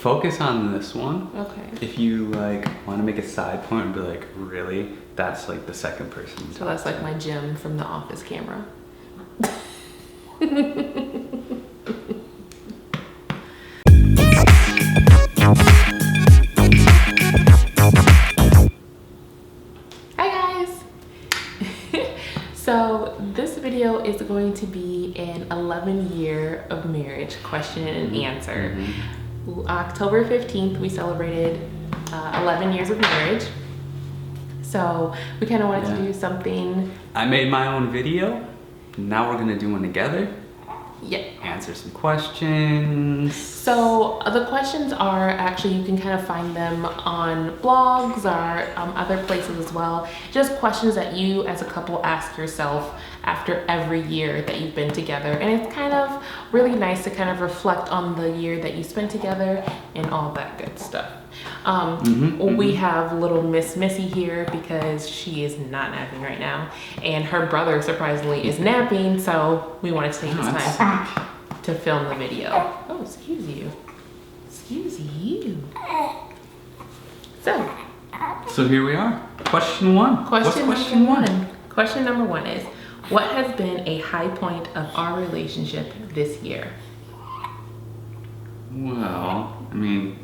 focus on this one. Okay. If you like want to make a side point and be like, really, that's like the second person. So that's like my Jim from the Office camera. Hi guys. So this video is going to be an 11-year of marriage question and answer. October 15th, we celebrated 11 years of marriage. So we kind of wanted to do something. I made my own video. Now we're gonna do one together. Yeah. Answer some questions. So the questions are actually, you can kind of find them on blogs or other places as well. Just questions that you as a couple ask yourself after every year that you've been together. And it's kind of really nice to kind of reflect on the year that you spent together and all that good stuff. We have little Miss Missy here because she is not napping right now. And her brother, surprisingly, is napping. So we wanted to take this time to film the video. Oh, excuse you. Excuse you. So here we are. Question one. Question one. Question number one is, what has been a high point of our relationship this year? Well, I mean,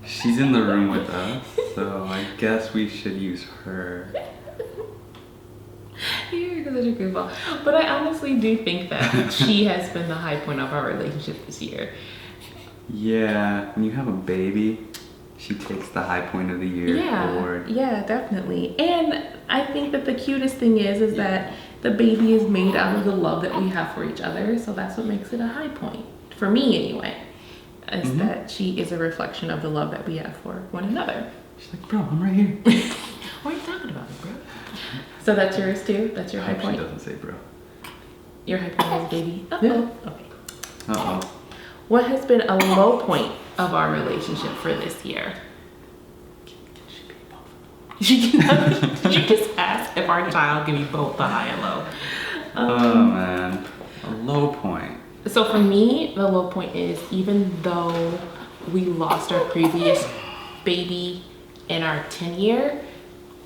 she's in the room with us, so I guess we should use her. You're such a goofball. But I honestly do think that she has been the high point of our relationship this year. Yeah, when you have a baby, she takes the high point of the year forward. Yeah, definitely. And I think that the cutest thing is that the baby is made out of the love that we have for each other. So that's what makes it a high point. For me, anyway. Is that she is a reflection of the love that we have for one another. She's like, bro, I'm right here. What are you talking about, bro? So that's yours too? That's your high point? She doesn't say bro. Your high point is baby? Uh-oh. Yeah. Okay. Uh-oh. What has been a low point of our relationship for this year? Did you just ask if our child can be both the high and low? Oh man, a low point. So for me, the low point is, even though we lost our previous baby in our 10th year,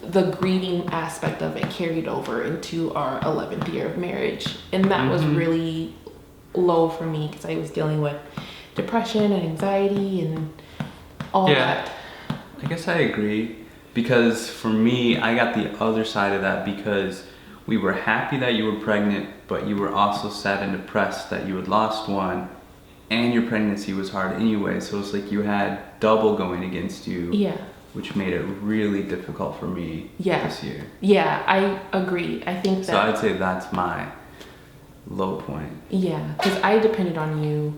the grieving aspect of it carried over into our 11th year of marriage. And that was really low for me because I was dealing with depression and anxiety and all that. I guess I agree, because for me, I got the other side of that, because we were happy that you were pregnant, but you were also sad and depressed that you had lost one, and your pregnancy was hard anyway. So it's like you had double going against you. Yeah. Which made it really difficult for me this year. Yeah, I agree. I think that. So I'd say that's my low point. Yeah, because I depend on you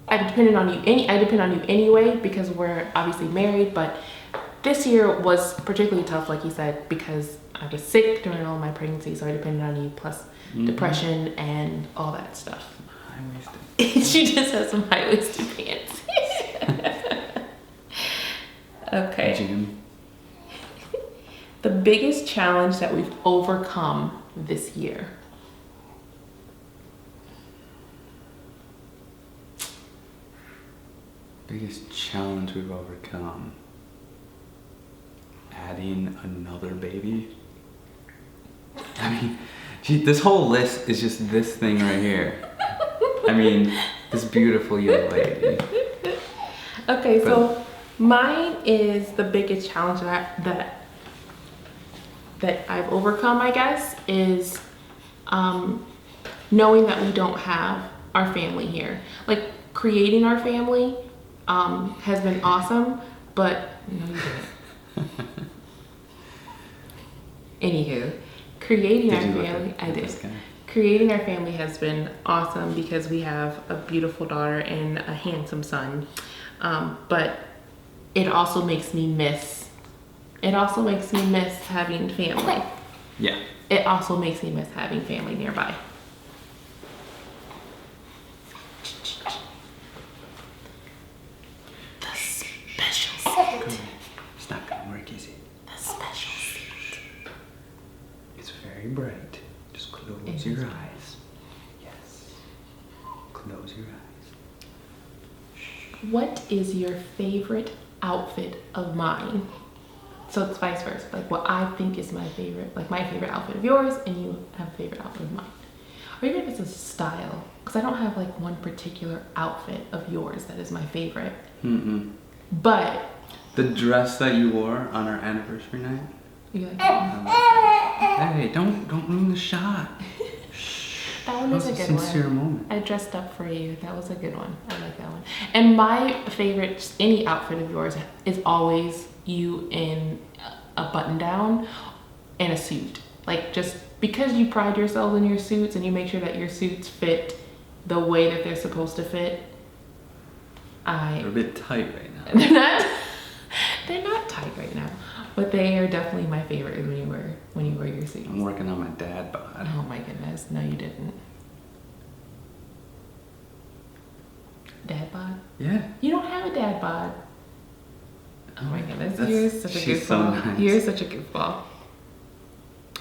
anyway, because we're obviously married, but this year was particularly tough, like you said, because I was sick during all my pregnancy, so I depended on you, plus depression and all that stuff. High-waisted. She just has some high-waisted pants. Okay. Jim. The biggest challenge that we've overcome this year. Biggest challenge we've overcome. Adding another baby. I mean, this whole list is just this thing right here. I mean, this beautiful young lady. Okay, so mine is the biggest challenge that I've overcome, I guess, is knowing that we don't have our family here. Like, creating our family has been awesome, but no, you didn't. Anywho, creating our family, I did. Creating our family has been awesome because we have a beautiful daughter and a handsome son. But it also makes me miss having family. Yeah. It also makes me miss having family nearby. The special seat. It's not gonna work, is it? The special seat. It's very bright. Just close your eyes. Yes. Close your eyes. What is your favorite outfit of mine? So it's vice versa. Like what I think is my favorite, like my favorite outfit of yours, and you have a favorite outfit of mine. Or even if it's a style, because I don't have like one particular outfit of yours that is my favorite. Mm-mm. But The dress that you wore on our anniversary night. you like Hey, don't ruin the shot. that one That is was a a good sincere one. moment. I dressed up for you. That was a good one. I like that one. And my favorite, any outfit of yours, is always you in a button down and a suit. Like just because you pride yourself in your suits and you make sure that your suits fit the way that they're supposed to fit. They're a bit tight right now. They're not tight right now, but they are definitely my favorite when you wear your suits. I'm working on my dad bod. Oh my goodness, no you didn't. Dad bod? Yeah. You don't have a dad bod. Oh my goodness, That's- you're such a she's so goofball. nice. You're such a goofball.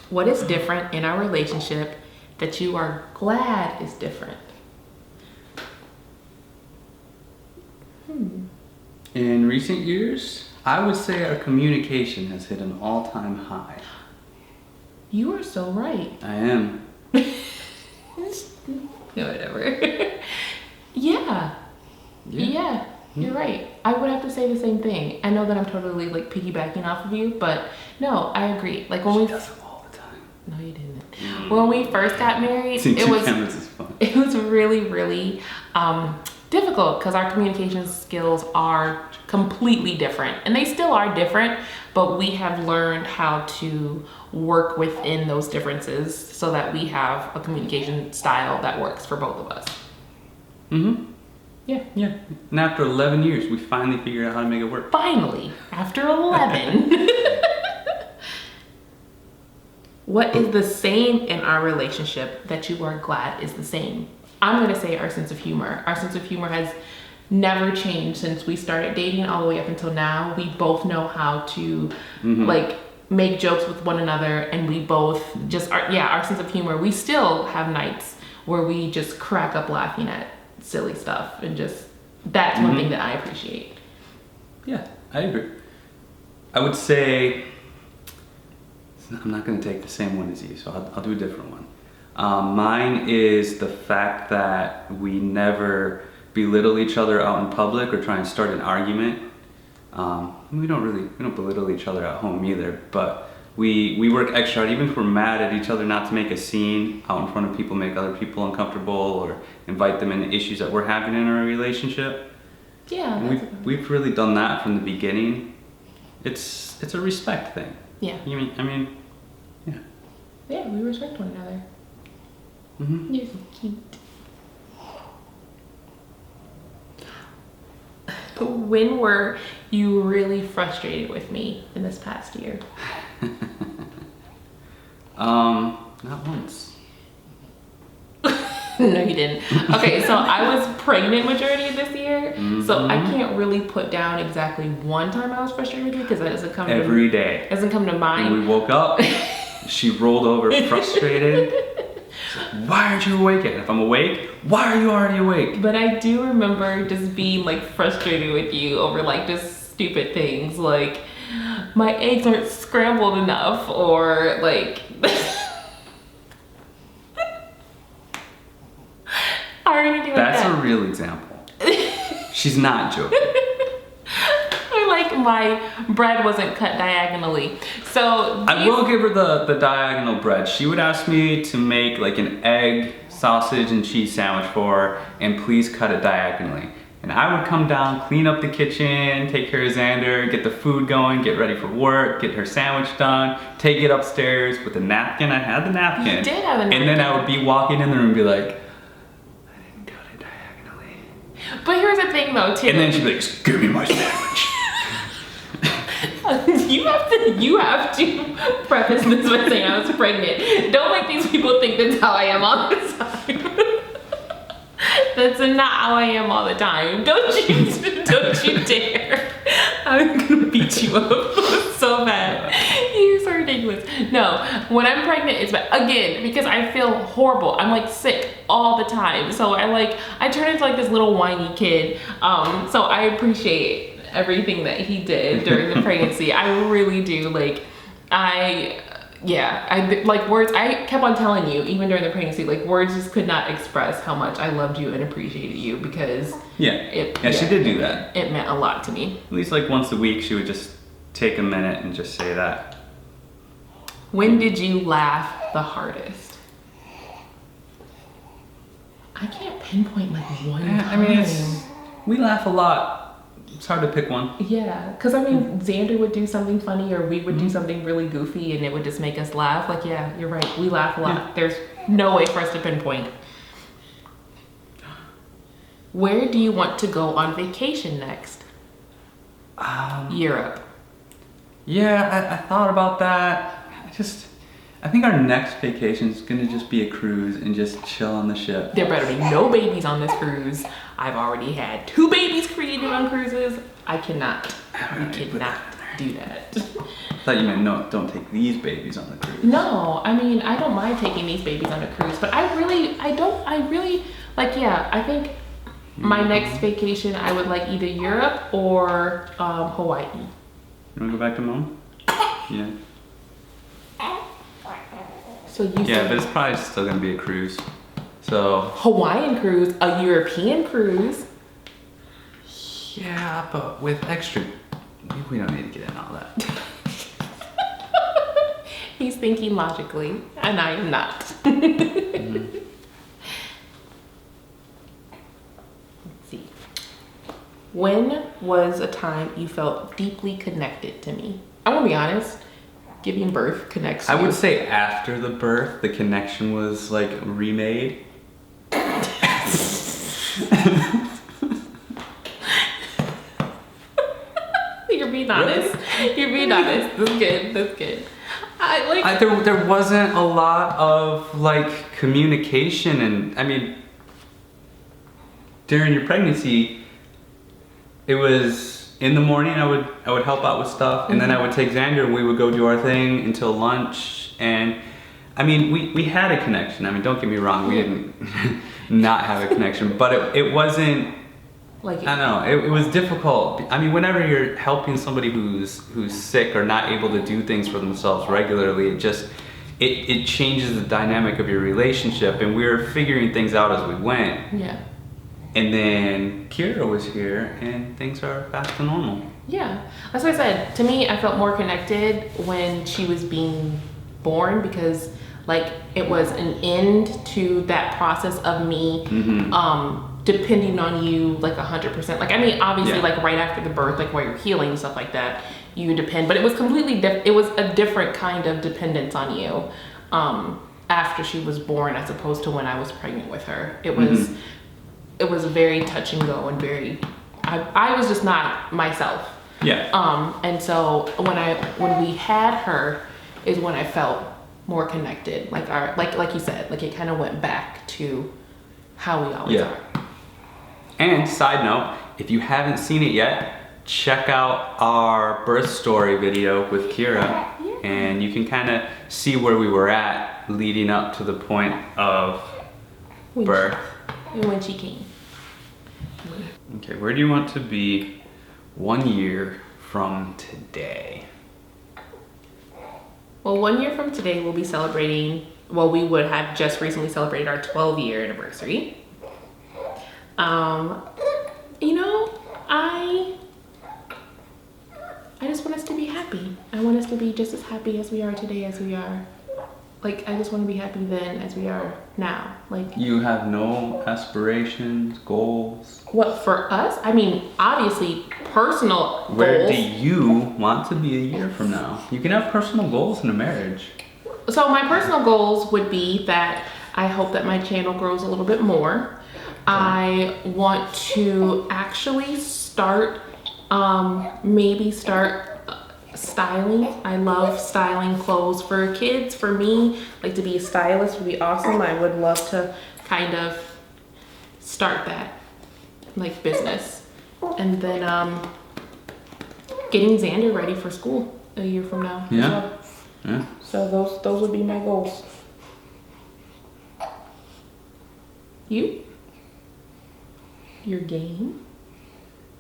What is different in our relationship that you are glad is different? In recent years, I would say our communication has hit an all-time high. You are so right. I am. Whatever. Yeah. Yeah, you're right. I would have to say the same thing. I know that I'm totally like piggybacking off of you, but no, I agree. Like when She we does it all the time. No, you didn't. When we first got married, Seeing it two was cameras is fun. it was really difficult because our communication skills are completely different, and they still are different, but we have learned how to work within those differences so that we have a communication style that works for both of us. Mm-hmm. Yeah. Yeah. And after 11 years, we finally figured out how to make it work. Finally, after 11. What is the same in our relationship that you are glad is the same? I'm going to say our sense of humor. Our sense of humor has never changed since we started dating all the way up until now. We both know how to like make jokes with one another, and we both just our sense of humor. We still have nights where we just crack up laughing at silly stuff, and just that's one thing that I appreciate. Yeah, I agree. I would say, I'm not going to take the same one as you, so I'll do a different one. Mine is the fact that we never belittle each other out in public or try and start an argument. We don't belittle each other at home either, but we work extra hard, even if we're mad at each other, not to make a scene out in front of people, make other people uncomfortable, or invite them into issues that we're having in our relationship. Yeah, And that's a good one. we've really done that from the beginning. It's a respect thing. Yeah. I mean, yeah. Yeah, we respect one another. Mm-hmm. You're so cute. When were you really frustrated with me in this past year? Not once. No, you didn't. Okay, so I was pregnant majority of this year, so I can't really put down exactly one time I was frustrated with you because that doesn't come Every day. doesn't come to mind. When we woke up, she rolled over frustrated. Why aren't you awake yet? If I'm awake, why are you already awake? But I do remember just being like frustrated with you over like just stupid things like my eggs aren't scrambled enough, or like or anything like That's that. a real example. She's not joking. Or like my bread wasn't cut diagonally. So I will give her the diagonal bread. She would ask me to make like an egg, sausage, and cheese sandwich for her, and please cut it diagonally. And I would come down, clean up the kitchen, take care of Xander, get the food going, get ready for work, get her sandwich done, take it upstairs with a napkin. I had the napkin. You did have a And then napkin. I would be walking in the room and be like, I didn't cut it diagonally. But here's the thing though, too. And then she'd be like, just give me my sandwich. You have to preface this by saying I was pregnant. Don't make these people think that's how I am all the time. That's not how I am all the time. Don't you dare. I'm gonna beat you up so bad. You're so ridiculous. No, When I'm pregnant, it's bad. Again, because I feel horrible. I'm like sick all the time. So I turn into like this little whiny kid. So I appreciate everything that he did during the pregnancy. I really do. I like words. I kept on telling you, even during the pregnancy, like words just could not express how much I loved you and appreciated you because she did do that. It meant a lot to me. At least like once a week, she would just take a minute and just say that. When did you laugh the hardest? I can't pinpoint like one time. I mean, we laugh a lot. It's hard to pick one. Yeah, because I mean, Xander would do something funny or we would do something really goofy and it would just make us laugh. Like, yeah, you're right. We laugh a lot. Yeah. There's no way for us to pinpoint. Where do you want to go on vacation next? Europe. Yeah, I thought about that. I think our next vacation is gonna just be a cruise and just chill on the ship. There better be no babies on this cruise. I've already had 2 babies created on cruises. I cannot do that. I thought you meant no, don't take these babies on the cruise. No, I mean, I don't mind taking these babies on a cruise, but I think my next vacation, I would like either Europe or Hawaii. You wanna go back to Mom? Yeah. So but it's probably still gonna be a cruise. So Hawaiian cruise, a European cruise. Yeah, but with extra, we don't need to get into all that. He's thinking logically, and I am not. Mm-hmm. Let's see. When was a time you felt deeply connected to me? I'm gonna be honest. Giving birth connects. I would say after the birth, the connection was like remade. You're being honest. Really? You're being honest. That's good. That's good. There wasn't a lot of like communication, and I mean, during your pregnancy, it was. In the morning, I would help out with stuff, and then I would take Xander, and we would go do our thing until lunch. And I mean, we had a connection. I mean, don't get me wrong, we didn't not have a connection, but it wasn't. Like I don't know, it was difficult. I mean, whenever you're helping somebody who's sick or not able to do things for themselves regularly, it changes the dynamic of your relationship. And we were figuring things out as we went. Yeah. And then Kira was here and things are back to normal. Yeah, that's what I said. To me, I felt more connected when she was being born because like it was an end to that process of me depending on you like 100%. Like, I mean, obviously like right after the birth, like while you're healing and stuff like that, you depend, but it was completely it was a different kind of dependence on you after she was born as opposed to when I was pregnant with her. It was very touch and go and very, I was just not myself. Yeah. And so when we had her is when I felt more connected. Like you said, like it kind of went back to how we always are. And side note, if you haven't seen it yet, check out our birth story video with Kira and you can kind of see where we were at leading up to the point of birth. And when she came. Okay, where do you want to be 1 year from today? Well, 1 year from today, we'll be celebrating, we would have just recently celebrated our 12-year anniversary. You know, I just want us to be happy. I want us to be just as happy as we are today as we are. Like, I just want to be happy then as we are now. Like, you have no aspirations, goals? What, for us? I mean, obviously, personal goals. Where do you want to be a year from now? You can have personal goals in a marriage. So my personal goals would be that I hope that my channel grows a little bit more. I want to actually start styling. I love styling clothes for kids. For me, like to be a stylist would be awesome. I would love to kind of start that like business. And then getting Xander ready for school a year from now. Yeah. Yeah. So those would be my goals. You? Your game?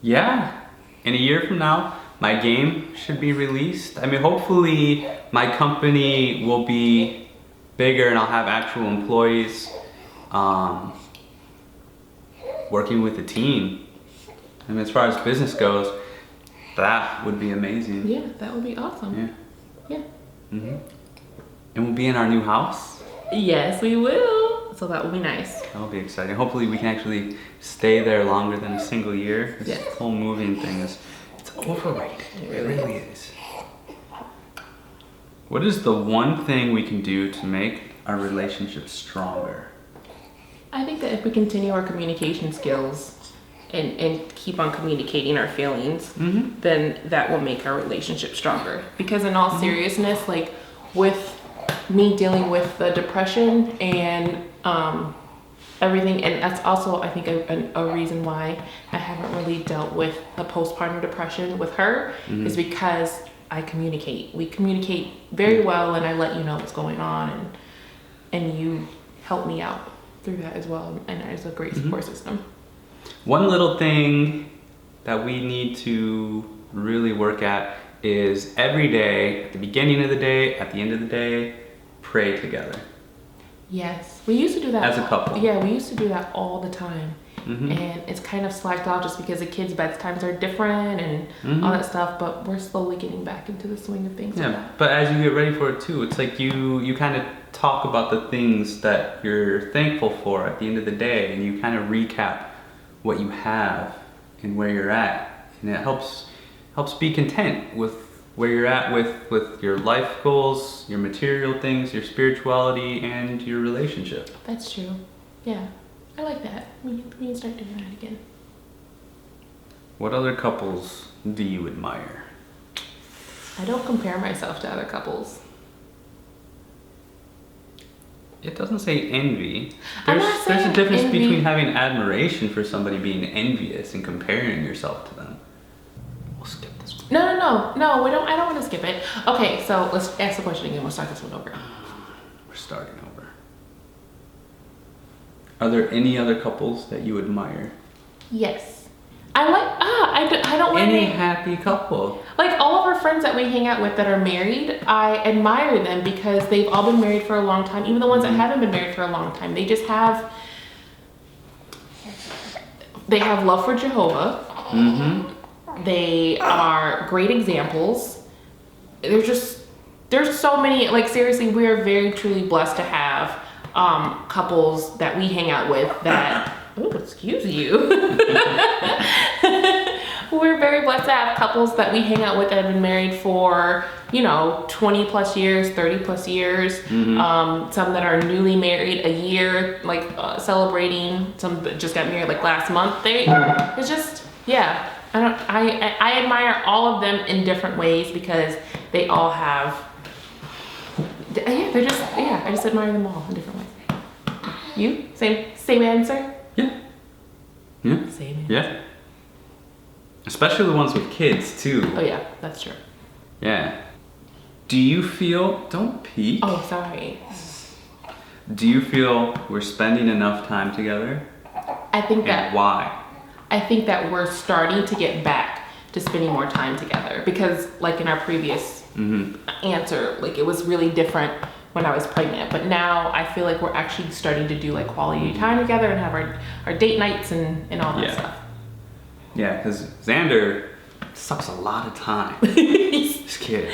Yeah. In a year from now, my game should be released. I mean, hopefully my company will be bigger and I'll have actual employees working with a team. I mean, as far as business goes, that would be amazing. Yeah, that would be awesome. Yeah. Yeah. Mm-hmm. And we'll be in our new house. Yes, we will. So that will be nice. That'll be exciting. Hopefully we can actually stay there longer than a single year. This Yes. whole moving thing is, it's overrated. It really is. What is the one thing we can do to make our relationship stronger? I think that if we continue our communication skills and keep on communicating our feelings, Mm-hmm. then that will make our relationship stronger. Because in all seriousness, like with me dealing with the depression and everything, and that's also I think a reason why I haven't really dealt with the postpartum depression with her is because I communicate. We communicate very well, and I let you know what's going on, and you help me out through that as well, and it's a great support system. One little thing that we need to really work at is every day, at the beginning of the day, at the end of the day, pray together. Yes, we used to do that As a couple. Yeah, we used to do that all the time. Mm-hmm. And it's kind of slacked off just because the kids' bedtimes are different and all that stuff, but we're slowly getting back into the swing of things. Yeah, but as you get ready for it too, it's like you kind of talk about the things that you're thankful for at the end of the day, and you kind of recap what you have and where you're at, and it helps be content with where you're at with your life goals, your material things, your spirituality, and your relationship. That's true. Yeah, I like that. We can start doing that again. What other couples do you admire? I don't compare myself to other couples. It doesn't say envy. I'm There's not there's a saying difference envy. between having admiration for somebody being envious and comparing yourself to them. We'll skip this one. No, we don't. I don't want to skip it. Okay, so let's ask the question again. We'll start this one over. We're starting over. Are there any other couples that you admire? Yes. I don't want Any to. happy couple. Like all of our friends that we hang out with that are married, I admire them because they've all been married for a long time. Even the ones that haven't been married for a long time, they have love for Jehovah. Mm-hmm. They are great examples. There's so many, like seriously, we are very truly blessed to have couples that we hang out with that, oh, excuse you. We're very blessed to have couples that we hang out with that have been married for, 20 plus years, 30 plus years. Some that are newly married a year, like celebrating. Some that just got married like last month. It's just, yeah. I admire all of them in different ways because they all have, I just admire them all in different ways. You? Same answer? Yeah. Yeah. Same answer. Yeah. Especially the ones with kids too. Oh yeah, that's true. Yeah. Do you feel, don't peek. Oh, sorry. Do you feel we're spending enough time together? I think And that why? I think that we're starting to get back to spending more time together because like in our previous answer, like it was really different when I was pregnant, but now I feel like we're actually starting to do like quality time together and have our date nights and all that Yeah. stuff. Yeah, because Xander sucks a lot of time. This kid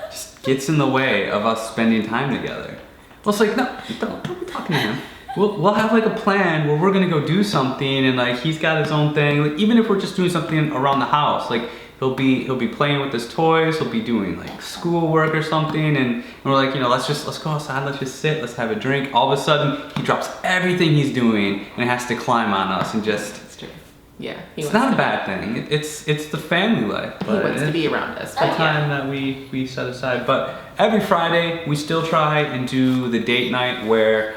just gets in the way of us spending time together. Well, it's like, no, don't be talking to him. We'll have like a plan where we're gonna go do something, and like he's got his own thing. Like even if we're just doing something around the house, like he'll be playing with his toys. He'll be doing like schoolwork or something, and we're like, let's go outside. Let's just sit. Let's have a drink. All of a sudden, he drops everything he's doing and has to climb on us and just. That's true. Yeah. It's not a bad thing. It's the family life. He wants to be around us. The But yeah. time that we set aside. But every Friday we still try and do the date night where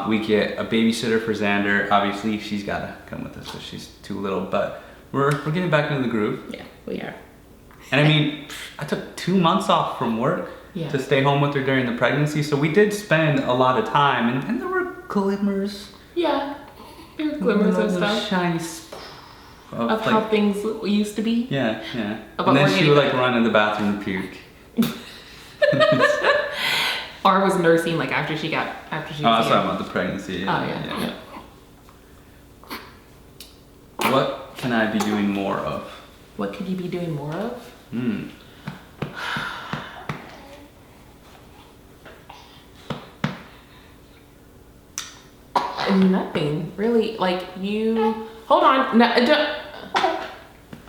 we get a babysitter for Xander. Obviously she's gotta come with us because she's too little. But we're getting back into the groove. Yeah, we are. And I mean, I took 2 months off from work Yeah. to stay home with her during the pregnancy. So we did spend a lot of time, and there were glimmers. Yeah. There were glimmers of Little stuff. shiny Of how things used to be. Yeah, yeah. About And then we're she would getting like run in the bathroom and puke. Or was nursing like after she was Oh, I was talking about the pregnancy. Oh yeah. What can I be doing more of? What could you be doing more of? Nothing really. Like you. Hold on. No, I'm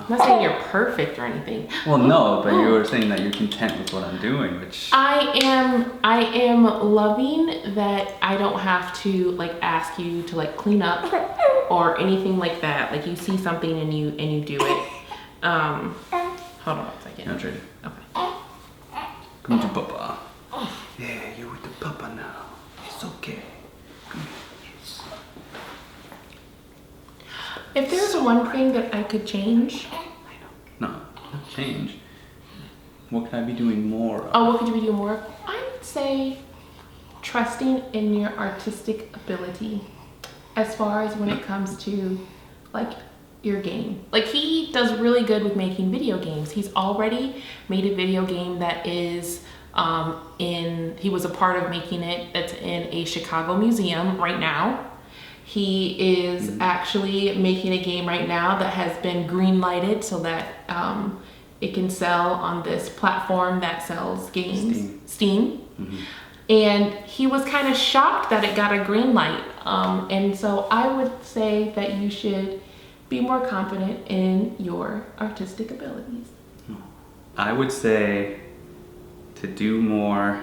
not saying you're perfect or anything. Well, no, but you were saying that you're content with what I'm doing, which I am loving that I don't have to like ask you to like clean up or anything like that. Like you see something and you do it. Hold on a second. I'm ready. Okay. Come to Papa. Yeah, you're with the Papa now. It's okay. If there's one thing that I could change. No, not change. What can I be doing more of? Oh, what could you be doing more of? I would say trusting in your artistic ability as far as when it comes to like your game. Like he does really good with making video games. He's already made a video game that is he was a part of making it, that's in a Chicago museum right now. He is actually making a game right now that has been green lighted so that it can sell on this platform that sells games, Steam. Mm-hmm. And he was kind of shocked that it got a green light. And so I would say that you should be more confident in your artistic abilities. I would say to do more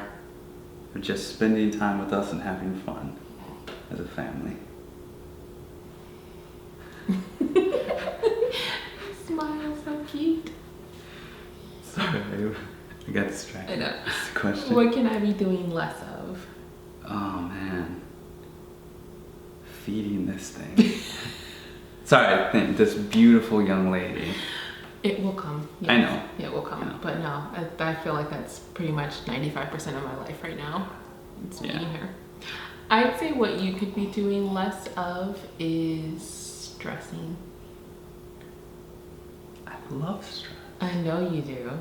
of just spending time with us and having fun as a family. Smile, so cute. Sorry, I got distracted. I know. That's the question. What can I be doing less of? Oh man, feeding this thing. Sorry, this beautiful young lady. It will come. I know. It will come. I know. But no, I feel like that's pretty much 95% of my life right now. It's Yeah. feeding her. I'd say what you could be doing less of is stressing. I love stress. I know you do.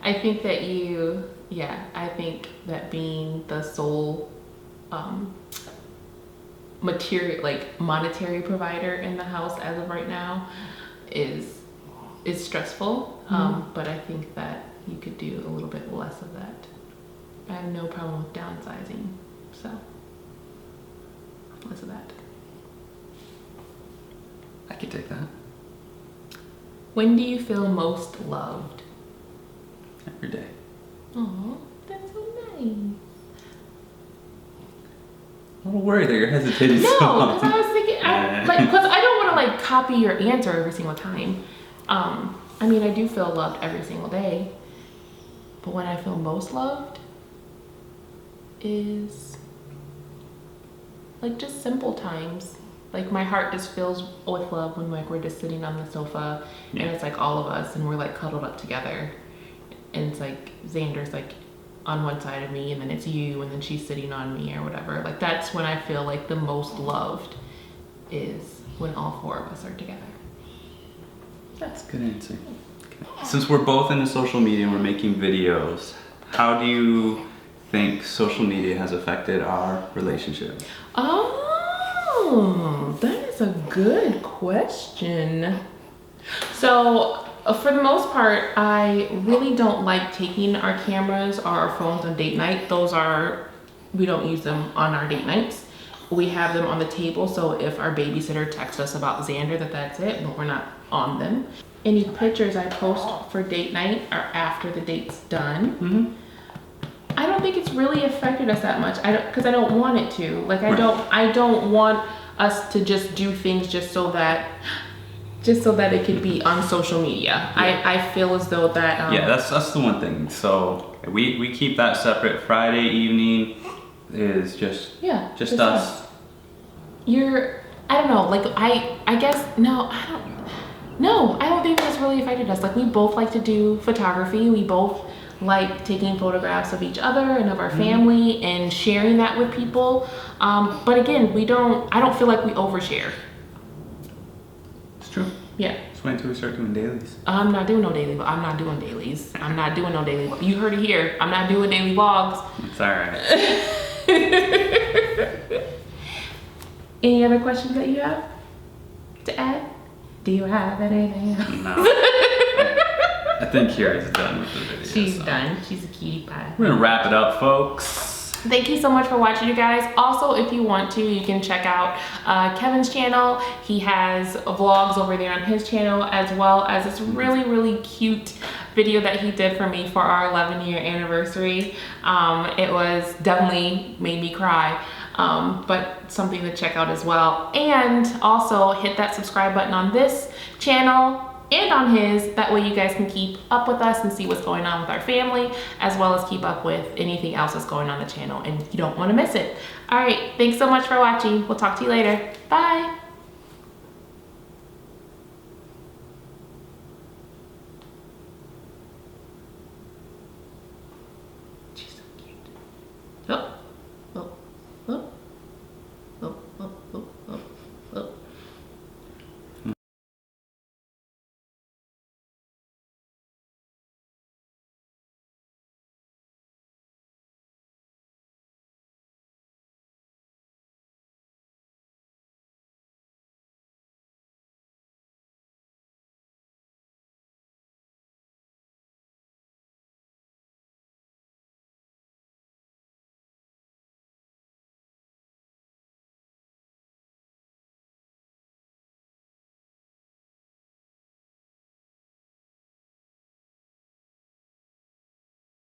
I think that I think that being the sole monetary provider in the house as of right now is stressful. But I think that you could do a little bit less of that. I have no problem with downsizing, so less of that. I could take that. When do you feel most loved? Every day. Oh, that's so nice. I'm a little worried that you're hesitating No, so long. because I was thinking, because I don't want to like copy your answer every single time. I mean, I do feel loved every single day, but when I feel most loved is like just simple times. Like my heart just fills with love when like we're just sitting on the sofa and it's like all of us and we're like cuddled up together, and it's like Xander's like on one side of me and then it's you and then she's sitting on me or whatever. Like that's when I feel like the most loved, is when all four of us are together. That's a good answer. Okay. Since we're both into social media and we're making videos, how do you think social media has affected our relationship? Oh, that is a good question. So, for the most part, I really don't like taking our cameras or our phones on date night. We don't use them on our date nights. We have them on the table, so if our babysitter texts us about Xander, that's it, but we're not on them. Any pictures I post for date night are after the date's done. Mm-hmm. I don't think it's really affected us that much. Because I don't want it to. Like I don't want us to just do things just so that it could be on social media. Yeah. I feel as though that yeah, that's the one thing. So we keep that separate. Friday evening is just us. I don't know, like I guess I don't think that's really affected us. Like we both like to do photography. We both like taking photographs of each other and of our family and sharing that with people. But again, I don't feel like we overshare. It's true. Yeah. Just wait until we start doing dailies. I'm not doing no daily, but I'm not doing dailies. I'm not doing no daily. You heard it here. I'm not doing daily vlogs. It's all right. Any other questions that you have to add? Do you have anything? No. I think Kira's done with the video. She's so. done. She's a cutie pie. We're gonna wrap it up, folks. Thank you so much for watching, you guys. Also, if you want to, you can check out Kevin's channel. He has vlogs over there on his channel, as well as this really, really cute video that he did for me for our 11-year anniversary. It was definitely made me cry, but something to check out as well. And also hit that subscribe button on this channel and on his. That way you guys can keep up with us and see what's going on with our family, as well as keep up with anything else that's going on the channel, and you don't want to miss it. All right, thanks so much for watching. We'll talk to you later. Bye.